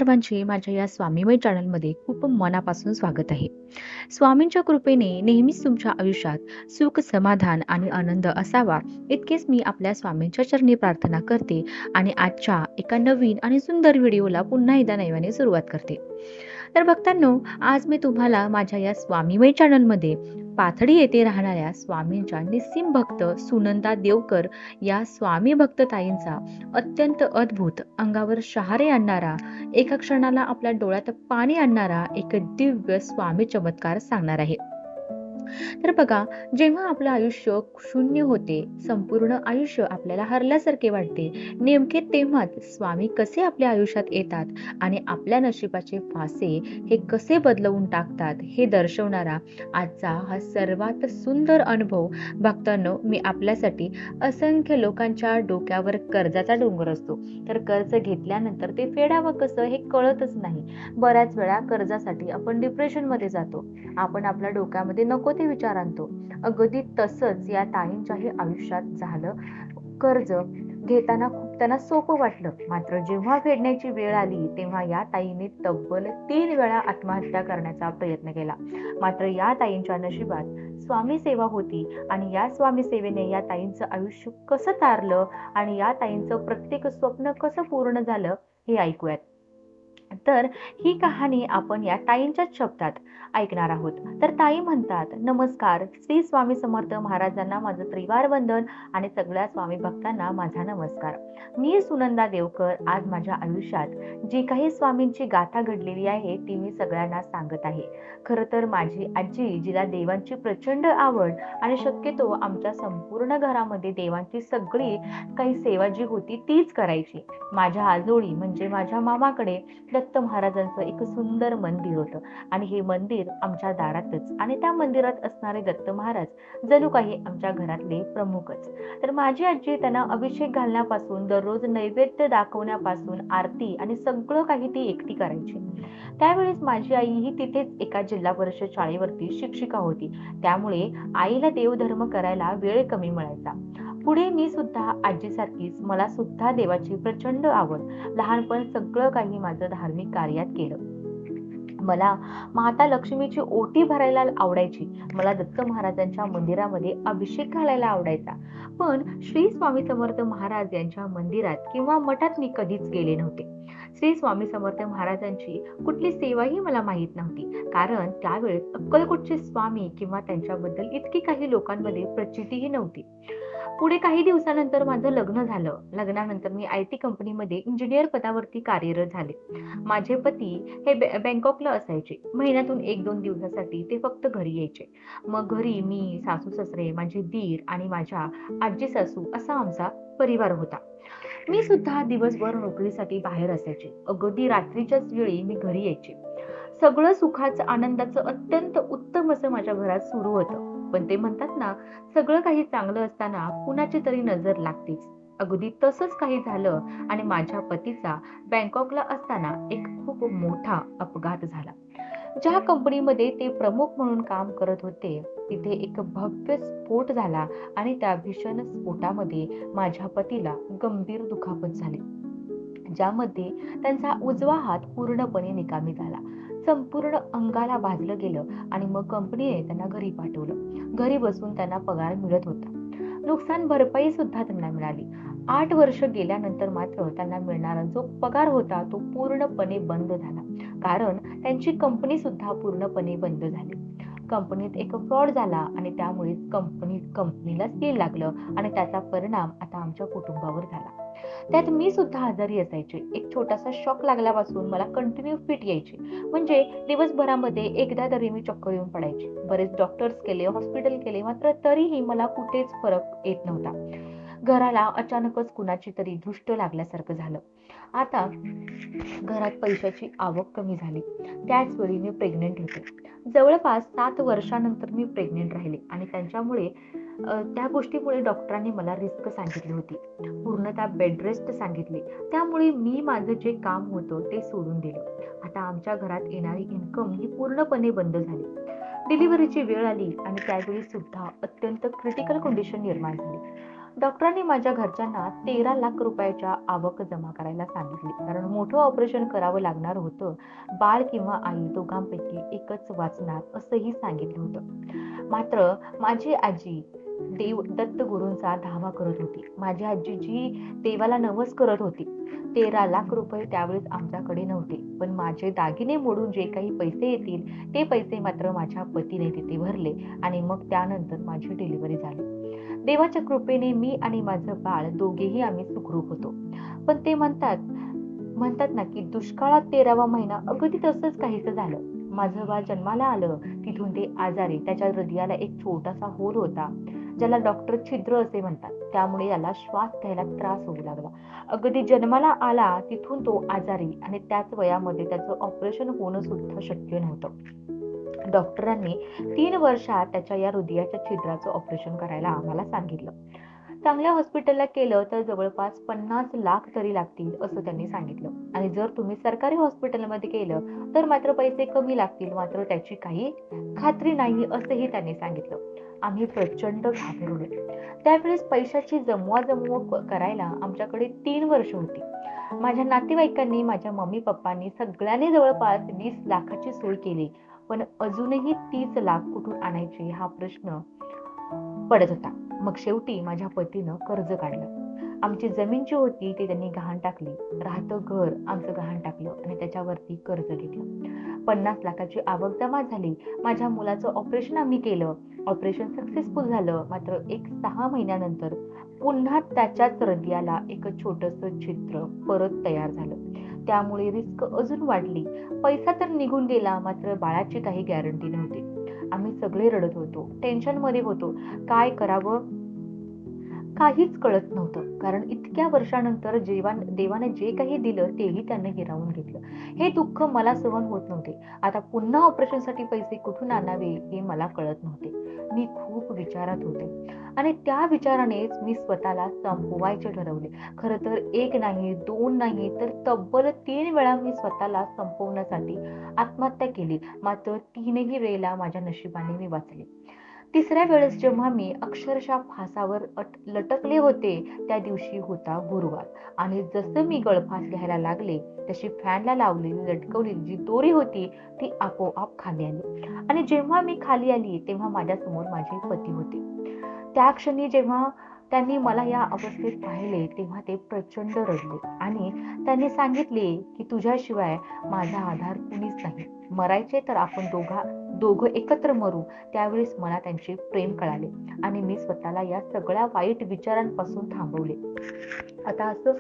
सर्वांचे माझ्या या स्वामीमय चॅनलमध्ये खूप मनापासून स्वागत आहे. स्वामींच्या कृपेने नेहमीच तुमच्या आयुष्यात सुख, समाधान आणि आनंद असावा, इतकेच मी आपल्या स्वामींच्या चरणी प्रार्थना करते आणि आजच्या एका नवीन आणि सुंदर व्हिडिओला पुन्हा एकदा नव्याने सुरुवात करते. तर भक्तांनो, आज मी तुम्हाला माझ्या या स्वामीमय चॅनलमध्ये पाथडी येथे राहणाऱ्या स्वामींच्या निस्सीम भक्त सुनंदा देवकर या स्वामी भक्त ताईंचा अत्यंत अद्भुत, अंगावर शहारे आणणारा, एका क्षणाला आपल्या डोळ्यात पाणी आणणारा एक दिव्य स्वामी चमत्कार सांगणार आहे. तर बघा, जेव्हा आपलं आयुष्य शून्य होते, संपूर्ण आयुष्य आपल्याला हरल्यासारखे वाटते, नेमके तेव्हाच स्वामी कसे आपल्या आयुष्यात येतात आणि आपल्या नशिबाचे फासे हे कसे बदलवून टाकतात, हे दर्शवणारा आजचा हा सर्वात सुंदर अनुभव. भक्तांनो, मी आपल्यासाठी असंख्य लोकांच्या डोक्यावर कर्जाचा डोंगर असतो, तर कर्ज घेतल्यानंतर ते फेडावं कसं हे कळतच नाही. बऱ्याच वेळा कर्जासाठी आपण डिप्रेशनमध्ये जातो, आपण आपल्या डोक्यामध्ये नको ते विचार आणतो. अगदी तसंच या ताईंच्याही आयुष्यात झालं. कर्ज घेताना खूप त्यांना सोपं वाटलं, मात्र जेव्हा फेडण्याची वेळ आली तेव्हा या ताईने तब्बल 3 वेळा आत्महत्या करण्याचा प्रयत्न केला. मात्र या ताईंच्या नशिबात स्वामी सेवा होती आणि या स्वामी सेवेने या ताईंचं आयुष्य कसं तारलं आणि या ताईंचं प्रत्येक स्वप्न कसं पूर्ण झालं हे ऐकूयात. तर ही कहाणी आपण या ताईंच्याच शब्दात ऐकणार आहोत. तर ताई म्हणतात, नमस्कार, श्री स्वामी समर्थ महाराजांना माझं त्रिवार वंदन आणि सगळ्या स्वामी भक्तांना माझा नमस्कार. मी सुनंदा देवकर आज माझ्या आयुष्यात जी काही स्वामींची गाथा घडलेली आहे ती मी सगळ्यांना सांगत आहे. खरं तर माझी आजी, जिला देवांची प्रचंड आवड आणि शक्यतो आमच्या संपूर्ण घरामध्ये देवांची सगळी काही सेवा जी होती तीच करायची. माझ्या आजोळी म्हणजे माझ्या मामाकडे दत्त महाराजांचं एक सुंदर मंदिर होतं आणि हे मंदिर आमच्या दारातच, आणि त्या मंदिरात असणारे दत्त महाराज जणू काही आमच्या घरातले प्रमुखच. तर माझी आजी त्यांना अभिषेक घालण्यापासून, दररोज नैवेद्य दाखवण्यापासून, आरती आणि सगळं काही ती एकटी करायची. त्यावेळेस माझी आई ही तिथेच एका जिल्हा परिषद शाळेवरती शिक्षिका होती, त्यामुळे आईला देवधर्म करायला वेळ कमी मिळायचा. पुढे मी सुद्धा आजीसारखीच, मला सुद्धा देवाची प्रचंड आवड. लहानपण सगळं काही माझं धार्मिक कार्यात केलं. मला माता लक्ष्मीची ओटी भरायला आवडायची. मला दत्त महाराजांच्या मंदिरामध्ये अभिषेक घालायला आवडायचा. पण श्री स्वामी समर्थ महाराज यांच्या मंदिरात किंवा मठात मी कधीच गेले नव्हते. श्री स्वामी समर्थ महाराजांची कुठली सेवाही मला माहीत नव्हती, कारण त्यावेळेस अक्कलकोटचे स्वामी किंवा त्यांच्याबद्दल इतकी काही लोकांमध्ये प्रचितीही नव्हती. पुढे काही दिवसानंतर माझं लग्न झालं. लग्नानंतर मी IT कंपनीमध्ये इंजिनियर पदावरती कार्यरत झाले. माझे पती हे बँकॉकला असायचे. महिन्यातून 1-2 दिवसासाठी ते फक्त घरी यायचे. मग घरी मी, सासू-सासरे, माझे दीर आणि माझ्या आजी-सासू असा आमचा परिवार होता. मी सुद्धा दिवसभर नोकरीसाठी बाहेर असायचे. अगदी रात्रीच्याच वेळी मी घरी यायचे. सगळं सुखाचं, आनंदाचं अत्यंत उत्तम असं माझ्या घरात सुरू होतं. पण ते म्हणतात ना, सगळं काही चांगलं असताना कुणाची तरी नजर लागतेच. अगदी तसंच काही झालं आणि माझ्या पतीचा बँकॉकला असताना एक खूप मोठा अपघात झाला. ज्या कंपनीमध्ये ते प्रमुख म्हणून काम करत होते, तिथे एक भव्य स्फोट झाला आणि त्या भीषण स्फोटामध्ये माझ्या पतीला गंभीर दुखापत झाली, ज्यामध्ये त्यांचा उजवा हात पूर्णपणे निकामी झाला. संपूर्ण अंगाला भाजलं गेलं आणि मग कंपनीने त्यांना घरी पाठवलं. घरी बसून त्यांना पगार मिळत होता. नुकसान भरपाई सुद्धा त्यांना मिळाली. 8 वर्ष गेल्यानंतर मात्र त्यांना मिळणारा जो पगार होता तो पूर्णपणे बंद झाला, कारण त्यांची कंपनी सुद्धा पूर्णपणे बंद झाली. कंपनीत एक फ्रॉड झाला आणि त्यामुळे कंपनीला सील लागलं आणि त्याचा परिणाम आता आमच्या कुटुंबावर झाला. त्यात मी सुद्धा आजारी असायचे. एक छोटासा शॉक लागल्यापासून मला कंटिन्यू फिट यायची. म्हणजे दिवसभरामध्ये एकदा तरी मी चक्कर येऊन पडायची. बरेच डॉक्टर्स केले, हॉस्पिटल केले, मात्र तरीही मला कुठेच फरक येत नव्हता. घराला अचानकच कुणाची तरी दृष्ट लागल्यासारखं झालं. आता घरात पैशाची आवक कमी झाली. त्याच वेळी मी प्रेग्नेंट होते. जवळपास 7 वर्षानंतर मी प्रेग्नेंट राहिले आणि त्यांच्यामुळे त्या गोष्टीमुळे डॉक्टरांनी मला रिस्क सांगितली होती. पूर्णतः बेड रेस्ट सांगितली. त्यामुळे मी माझं जे काम होतं ते सोडून दिलं. आता आमच्या घरात येणारी इन्कम ही पूर्णपणे बंद झाली. डिलिव्हरीची वेळ आली आणि त्यावेळी सुद्धा अत्यंत क्रिटिकल कंडिशन निर्माण झाली. डॉक्टरांनी माझ्या घरच्यांना 13 लाख रुपयाच्या आवक जमा करायला सांगितली, कारण मोठं ऑपरेशन करावं लागणार होतं. बाळ किंवा आई दोघांपैकी एकच वाचणार असंही सांगितलं होतं. मात्र माझी आजी देव दत्तगुरूंचा धावा करत होती. माझी आजी जी देवाला नवस करत होती. 13 लाख रुपये त्यावेळेस आमच्याकडे नव्हते, पण माझे दागिने मोडून जे काही पैसे येतील ते पैसे मात्र माझ्या पतीने तिथे भरले आणि मग त्यानंतर माझी डिलिव्हरी झाली. देवाच्या कृपेने मी आणि माझं बाळ दोघेही आम्ही सुखरूप होतो. पण ते म्हणतात म्हणतात ना, की दुष्काळात 13वा महिना अगदी तसंच काहीसं झालं. माझं बाळ जन्माला आलं, तिथून ते आजारी. त्याच्या हृदयाला एक छोटासा होल होता, ज्याला डॉक्टर छिद्र असे म्हणतात. त्यामुळे याला श्वास घ्यायला त्रास होऊ लागला. अगदी जन्माला आला तिथून तो आजारी आणि त्याच वयामध्ये त्याचं ऑपरेशन होणं सुद्धा शक्य नव्हतं. डॉक्टरांनी 3 वर्षात त्याच्या या हृदयाच्या छिद्राचं ऑपरेशन करायला आम्हाला सांगितलं. चांगल्या हॉस्पिटलला केलं तर जवळपास 50 लाख तरी लागतील असं त्यांनी सांगितलं. आणि जर तुम्ही सरकारी हॉस्पिटलमध्ये केलं तर मात्र पैसे कमी लागतील, मात्र त्याची काही खात्री नाही असंही त्यांनी सांगितलं. आम्ही प्रचंड घाबरलो. त्यावेळेस पैशाची जमवाजमव करायला आमच्याकडे 3 वर्ष होती. माझ्या नातेवाईकांनी, माझ्या मम्मी पप्पांनी सगळ्यांनी जवळपास 20 लाखाची सोय केली, पण अजूनही 30 लाख कुठून आणायचे हा प्रश्न पडत होता. मग शेवटी माझ्या पतीनं कर्ज काढलं. आमची जमीन जी होती ती त्यांनी गहाण टाकली. राहतं घर आमचं गहाण टाकलं आणि त्याच्यावरती कर्ज घेतलं. 50 लाखाची आवक जमा झाली. माझ्या मुलाचं ऑपरेशन आम्ही केलं. ऑपरेशन सक्सेसफुल झालं. मात्र 6 महिन्यानंतर पुन्हा त्याच्याच हृदयाला एक छोटंसं छिद्र परत तयार झालं. त्यामुळे रिस्क अजून वाढली. पैसा तर निघून गेला, मात्र बाळाची काही गॅरंटी नव्हती. आम्ही सगळे रडत होतो, टेन्शनमध्ये होतो. काय करावं काहीच कळत नव्हतं. कारण इतक्या वर्षानंतर देवाने जे काही दिलं तेही त्याने हिरावून घेतलं. हे दुःख मला सहन होत नव्हते. आता पुन्हा ऑपरेशनसाठी पैसे कुठून आणावे हे मला कळत नव्हते. मी खूप विचारात होते आणि त्या विचारानेच मी स्वतःला संपवायचे ठरवले. खरं तर 1 नाही, 2 नाही, तर तब्बल 3 वेळा मी स्वतःला संपवण्यासाठी आत्महत्या केली. मात्र 3ही वेळेला माझ्या नशिबाने मी वाचले. 3ऱ्या वेळेस जेव्हा मी अक्षरशः फासावर लटकले होते, त्या दिवशी होता गुरुवार. आणि जसं मी गळफास घ्यायला लागले, तशी फॅनला लावलेली लटकवलेली जी दोरी होती ती आपोआप खाली आली. आणि जेव्हा मी खाली आली तेव्हा माझ्यासमोर माझे पती होते. त्या क्षणी जेव्हा त्यांनी मला या अवस्थेत पाहिले तेव्हा ते प्रचंड रडले आणि त्यांनी सांगितले, की तुझ्याशिवाय माझा आधार कुणीच नाही. मरायचे तर आपण दोघं एकत्र मरू. त्यावेळेस मला त्यांचे प्रेम कळाले आणि मी स्वतःला या सगळ्या वाईट विचारांपासून थांबवले. आता असं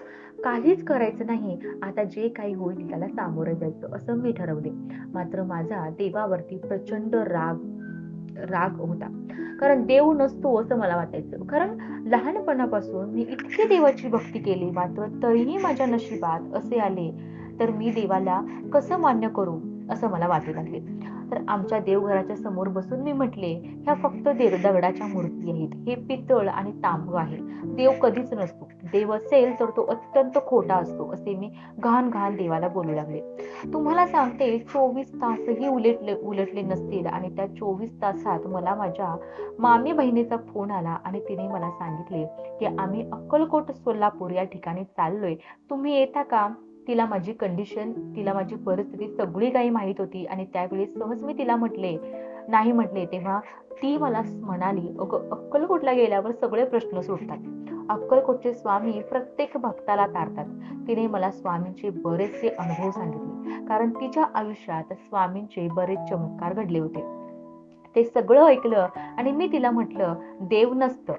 काहीच करायचं नाही. आता जे काही होईल त्याला सामोरं जायचं असं मी ठरवले. मात्र माझा देवावरती प्रचंड राग होता. कारण देव नसतो असं मला वाटायचं. कारण लहानपणापासून मी इतकी देवाची भक्ती केली, मात्र तरीही माझ्या नशिबात असे आले तर मी देवाला कसं मान्य करू असं मला वाटू लागले. तर आमच्या देवघराच्या समोर बसून मी म्हटले, ह्या फक्त दगडाच्या मूर्ती आहेत. हे पितळ आणि तांब आहे. देव कधीच नसतो. देव असेल तर तो अत्यंत खोटा असतो असे मी घाण देवाला बोलू लागले. तुम्हाला सांगते, 24 तासही उलटले नसतील आणि त्या 24 तासात मला माझ्या मामी बहिणीचा फोन आला आणि तिने मला सांगितले, की आम्ही अक्कलकोट सोलापूर या ठिकाणी चाललोय, तुम्ही येता का? तिला माझी कंडिशन, तिला माझी परिस्थिती सगळी काही माहित होती आणि त्यावेळेस सहज मी तिला नाही म्हटले. तेव्हा ती मला म्हणाली, अगं अक्कलकोटला गेल्यावर सगळे प्रश्न सुटतात. अक्कलकोटचे स्वामी प्रत्येक भक्ताला तारतात. तिने मला स्वामींचे बरेचसे अनुभव सांगितले, कारण तिच्या आयुष्यात स्वामींचे बरेच चमत्कार घडले होते. ते सगळं ऐकलं आणि मी तिला म्हटलं, देव नसतं.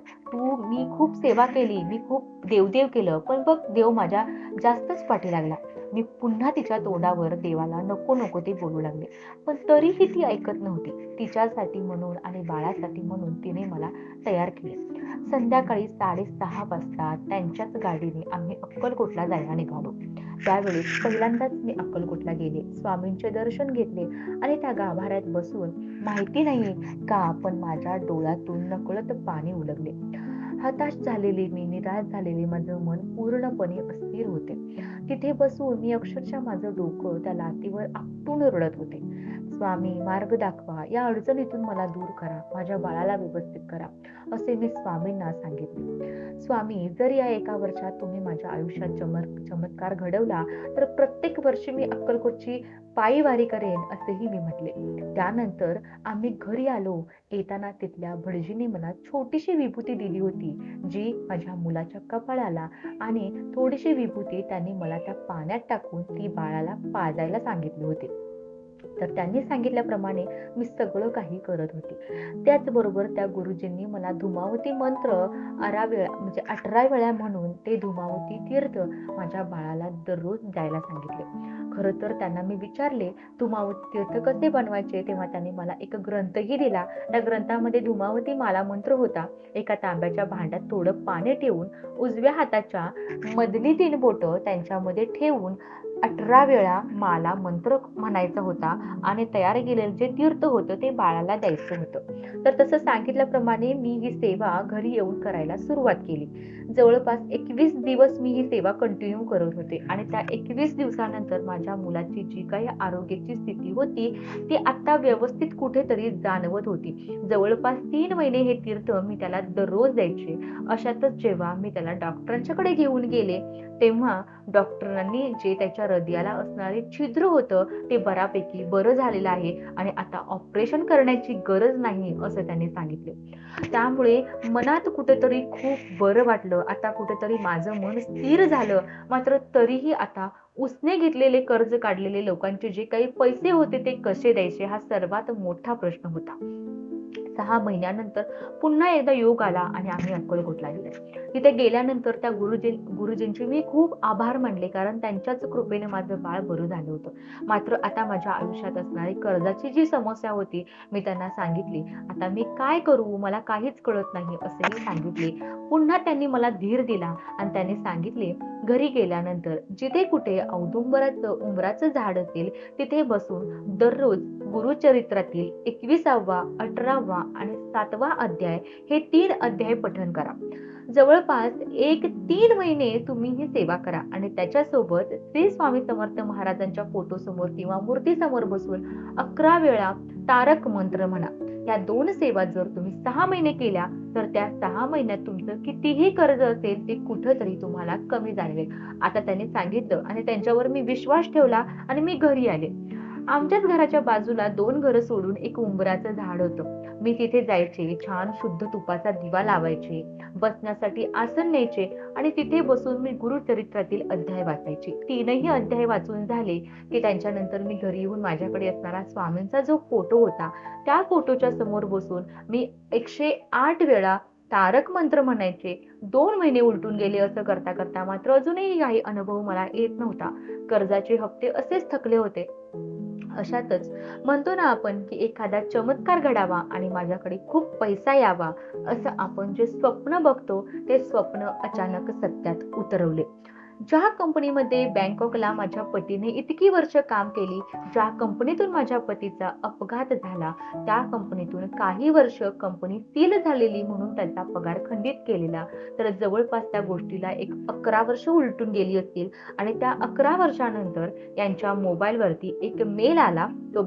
मी खूप सेवा केली, मी खूप देवदेव केलं, पण बघ देव माझ्या जास्तच पाठी लागला. मी पुन्हा तिच्या तोंडावर देवाला नको नको ते बोलू लागले, पण तरीही ती ऐकत नव्हती. तिच्यासाठी म्हणून आणि बाळासाठी म्हणून तिने मला तयार केले. संध्याकाळी 6:30 वाजता त्यांच्याच गाडीने आम्ही अक्कलकोटला जायला निघालो. त्यावेळेस पहिल्यांदाच मी अक्कलकोटला गेले, स्वामींचे दर्शन घेतले आणि त्या गाभाऱ्यात बसून माहिती नाही का पण माझ्या डोळ्यातून नकळत पाणी उलगले. हताश झालेले मी, निराश झालेले माझं मन पूर्णपणे अस्थिर होते. तिथे बसून मी अक्षरशः माझं डोकं त्या लाथीवर आपटून रडत होते. स्वामी, मार्ग दाखवा, या अडचणीतून मला दूर करा, माझ्या बाळाला व्यवस्थित करा, असे मी स्वामींना सांगितले. स्वामी, जर या एका वर्षात तुम्ही माझ्या आयुष्यात चमत्कार घडवला, तर प्रत्येक वर्षी मी अक्कलकोटची पायी वारी करेन, असेही मी म्हटले. त्यानंतर आम्ही घरी आलो. येताना तिथल्या भटजीने मला छोटीशी विभूती दिली होती, जी माझ्या मुलाच्या कपाळाला, आणि थोडीशी विभूती त्यांनी मला त्या पाण्यात टाकून ती बाळाला पाजायला सांगितली होती. तर त्यांनी सांगितल्याप्रमाणे मी सगळं काही करत होते. त्याचबरोबर त्या गुरुजींनी मला धुमावती मंत्र 18 वेळा म्हणून ते धुमावती तीर्थ माझ्या बाळाला दररोज द्यायला सांगितले. खरं तर त्यांना मी विचारले धुमावती तीर्थ कसे बनवायचे, तेव्हा त्यांनी मला एक ग्रंथही दिला. त्या ग्रंथामध्ये धुमावती माला मंत्र होता. एका तांब्याच्या भांड्यात थोडं पाणी ठेवून उजव्या हाताच्या मधली 3 बोटं त्यांच्यामध्ये ठेवून 18 वेळा माला मंत्र म्हणायचा होता आणि तयार केलेलं जे तीर्थ होतं ते बाळाला द्यायचं होतं. तर तसं सांगितल्याप्रमाणे मी ही सेवा घरी येऊन करायला सुरुवात केली. जवळपास 21 दिवस मी ही सेवा कंटिन्यू करत होते आणि त्या 21 दिवसानंतर माझ्या मुलाची जी काही आरोग्याची स्थिती होती ती आता व्यवस्थित कुठेतरी जाणवत होती. जवळपास 3 महिने हे तीर्थ मी त्याला दररोज द्यायचे. अशातच जेव्हा मी त्याला डॉक्टरांच्याकडे घेऊन गेले, तेव्हा डॉक्टरांनी जे त्याच्या हृदयाला असणारे छिद्र होतं ते बऱ्यापैकी बरं झालेलं आहे आणि आता ऑपरेशन करण्याची गरज नाही, असं त्यांनी सांगितले. त्यामुळे मनात कुठेतरी खूप बरं वाटलं. आता कुठेतरी माझं मन स्थिर झालं. मात्र तरीही आता उसने घेतलेले कर्ज काढलेले लोकांचे जे काही पैसे होते ते कसे द्यायचे, हा सर्वात मोठा प्रश्न होता. 6 महिन्यानंतर पुन्हा एकदा योग आला आणि आम्ही अक्कलकोटला गेलो. तिथे गेल्यानंतर त्या गुरुजींचे मी खूप आभार मानले, कारण त्यांच्याच कृपेने माझं बाळ बरं झालं होतं. मात्र आता माझ्या आयुष्यात असणारी कर्जाची जी समस्या होती, मी त्यांना सांगितली. आता मी काय करू, मला काहीच कळत नाही, असेही सांगितले. पुन्हा त्यांनी मला धीर दिला आणि त्यांनी सांगितले, घरी गेल्यानंतर जिथे कुठे उंबराचं झाड असेल तिथे बसून दररोज गुरुचरित्रातील 21वा, 18वा आणि 7वा अध्याय हे 3 अध्याय पठण करा. जवळपास 3 महिने तुम्ही ही सेवा करा आणि त्याच्यासोबत श्री स्वामी समर्थ महाराजांच्या फोटो समोर किंवा मूर्ती समोर बसून 11 वेळा तारक मंत्र म्हणा. या 2 सेवा जर तुम्ही 6 महिने केल्या तर त्या 6 महिन्यात तुमचं कितीही कर्ज असेल ते कुठंतरी तुम्हाला कमी जाणवेल. आता त्यांनी सांगितलं आणि त्यांच्यावर मी विश्वास ठेवला आणि मी घरी आले. आमच्याच घराच्या बाजूला 2 घरं सोडून एक उंबराचं झाड होतं. मी तिथे जायचे, छान शुद्ध तुपाचा दिवा लावायचे, बसण्यासाठी आसन न्यायचे आणि तिथे बसून मी गुरुचरित्रातील अध्याय वाचायचे. 3ही अध्याय वाचून झाले की त्यांच्यानंतर मी घरी येऊन माझ्याकडे असणारा स्वामींचा जो फोटो होता त्या फोटोच्या समोर बसून मी 108 वेळा तारक मंत्र म्हणायचे. 2 महिने उलटून गेले असं करता करता. मात्र अजूनही काही अनुभव मला येत नव्हता. कर्जाचे हप्ते असेच थकले होते. अशातच म्हणतो ना आपण की एखादा चमत्कार घडावा आणि माझ्याकडे खूप पैसा यावा, असं आपण जे स्वप्न बघतो ते स्वप्न अचानक सत्यात उतरवले. ज्या कंपनीमध्ये बँकॉकला माझ्या पतीने इतकी वर्ष काम केली, ज्या कंपनीतून माझ्या पतीचा अपघात झाला, त्या कंपनीतून काही वर्ष कंपनी सील झालेली म्हणून त्यांचा पगार खंडित केलेला, तर जवळपास त्या गोष्टीला 11 वर्ष उलटून गेली असतील आणि त्या 11 वर्षानंतर यांच्या मोबाईलवरती एक मेल आला. तो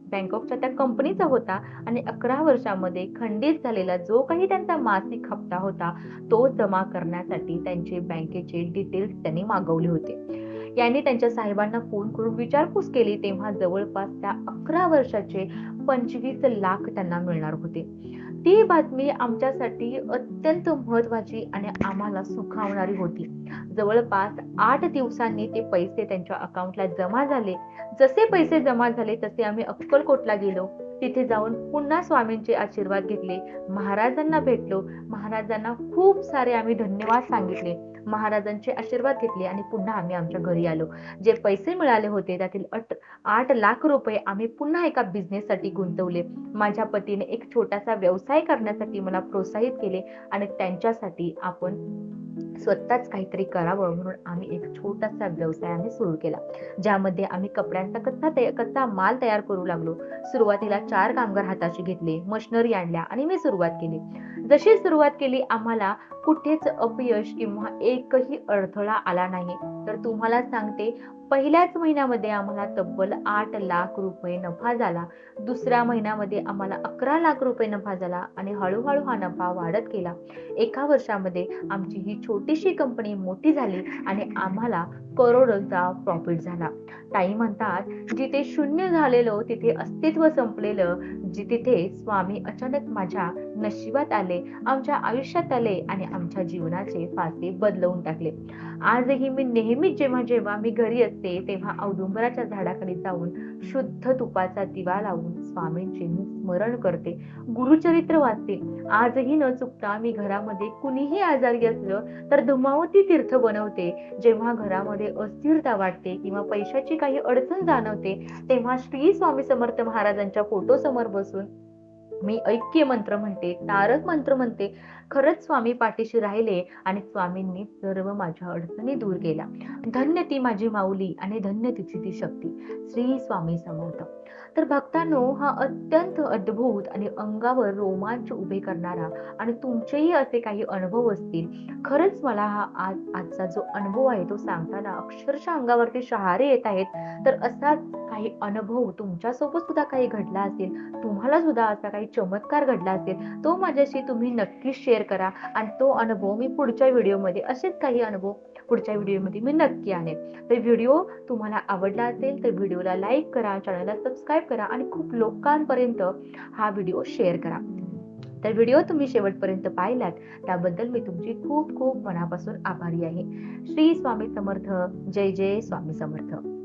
बँकॉकच्या त्या कंपनीचा होता आणि 11 वर्षामध्ये खंडित झालेला जो काही त्यांचा मासिक हप्ता होता तो जमा करण्यासाठी त्यांचे बँकेचे डिटेल्स त्यांनी मागवले होते. यांनी त्यांच्या साहेबांना फोन करून विचारपूस केली, तेव्हा जवळपास त्या 11 वर्षाचे 25 लाख त्यांना मिळणार होते. ती बातमी आमच्यासाठी अत्यंत महत्वाची आणि आम्हाला सुखावणारी होती. जवळपास 8 दिवसांनी ते पैसे त्यांच्या अकाउंटला जमा झाले. जसे पैसे जमा झाले तसे आम्ही अक्कलकोटला गेलो. तिथे जाऊन पुन्हा स्वामींचे आशीर्वाद घेतले, महाराजांना भेटलो, महाराजांना खूप सारे आम्ही धन्यवाद सांगितले, महाराजांचे आशीर्वाद घेतले आणि पुन्हा आम्ही आमच्या घरी आलो. जे पैसे मिळाले होते त्यातील 8 लाख रुपये आम्ही पुन्हा एका बिझनेससाठी गुंतवले. माझ्या पतीने एक छोटासा व्यवसाय करण्यासाठी मला प्रोत्साहित केले आणि त्यांच्यासाठी आपण स्वतःच काहीतरी करावं म्हणून आम्ही एक छोटासा व्यवसाय आम्ही सुरू केला, ज्यामध्ये आम्ही कपड्यांचा कच्चा माल तयार करू लागलो. सुरुवातीला 4 कामगार हाताशी घेतले, मशिनरी आणल्या आणि मी सुरुवात केली. जशी सुरुवात केली आम्हाला कुठेच अपयश किंवा एकही अडथळा आला नाही. तर तुम्हाला सांगते, पहिल्याच महिन्यामध्ये आम्हाला तब्बल 8 लाख रुपये नफा झाला. दुसऱ्या महिन्यामध्ये आम्हाला 11 लाख रुपये नफा झाला आणि हळूहळू हा नफा वाढत गेला. एका वर्षामध्ये आमची ही छोटीशी कंपनी मोठी झाली आणि आम्हाला करोडोचा प्रॉफिट झाला. ताई म्हणतात, जिथे शून्य झालेलं तिथे अस्तित्व संपलेलं, तिथे स्वामी अचानक माझ्या नशिबात आले, आमच्या आयुष्यात आले आणि आमच्या जीवनाचे पाते बदलवून टाकले. आजही मी नेहमीच जेव्हा जेव्हा मी घरी असते तेव्हा औदुंबराच्या झाडाखाली जाऊन शुद्ध तुपाचा दिवा लावून स्वामींचे मी स्मरण करते, गुरुचरित्र वाचते. आजही न चुकता मी घरामध्ये कुणीही आजारी असलं तर धुमावती तीर्थ बनवते. जेव्हा घरामध्ये अस्थिरता वाटते किंवा पैशाची काही अडचण जाणवते तेव्हा श्री स्वामी समर्थ महाराजांच्या फोटो समोर बसून मी ऐक्य मंत्र म्हणते, तारक मंत्र म्हणते. खरंच स्वामी पाठीशी राहिले आणि स्वामींनी सर्व माझ्या अडचणी दूर केल्या. धन्य ती माझी माऊली आणि धन्य तिची ती शक्ती. श्री स्वामी समर्थ. तर भक्तांनो, हा अत्यंत अद्भुत आणि अंगावर रोमांच उभे करणारा आणि तुमचेही असे काही अनुभव असतील. खरंच मला हा आजचा जो अनुभव आहे तो सांगताना अक्षरशः अंगावरती शहारे येत आहेत. तर असाच काही अनुभव तुमच्यासोबत सुद्धा काही घडला असेल, तुम्हाला सुद्धा असा काही चमत्कार घडला असेल, तो माझ्याशी तुम्ही नक्कीच शेअर करा आणि तो अनुभव मी पुढच्या व्हिडिओमध्ये, असेच काही अनुभव पुढच्या व्हिडिओमध्ये मी नक्की आणेन. तर व्हिडिओ तुम्हाला आवडला असेल तर व्हिडिओला लाईक करा, चॅनलला सबस्क्राईब करा आणि खूप लोकांपर्यंत हा व्हिडिओ शेअर करा. तर व्हिडिओ तुम्ही शेवटपर्यंत पाहिलात त्याबद्दल मी तुमची खूप खूप मनापासून आभारी आहे. श्री स्वामी समर्थ. जय जय स्वामी समर्थ.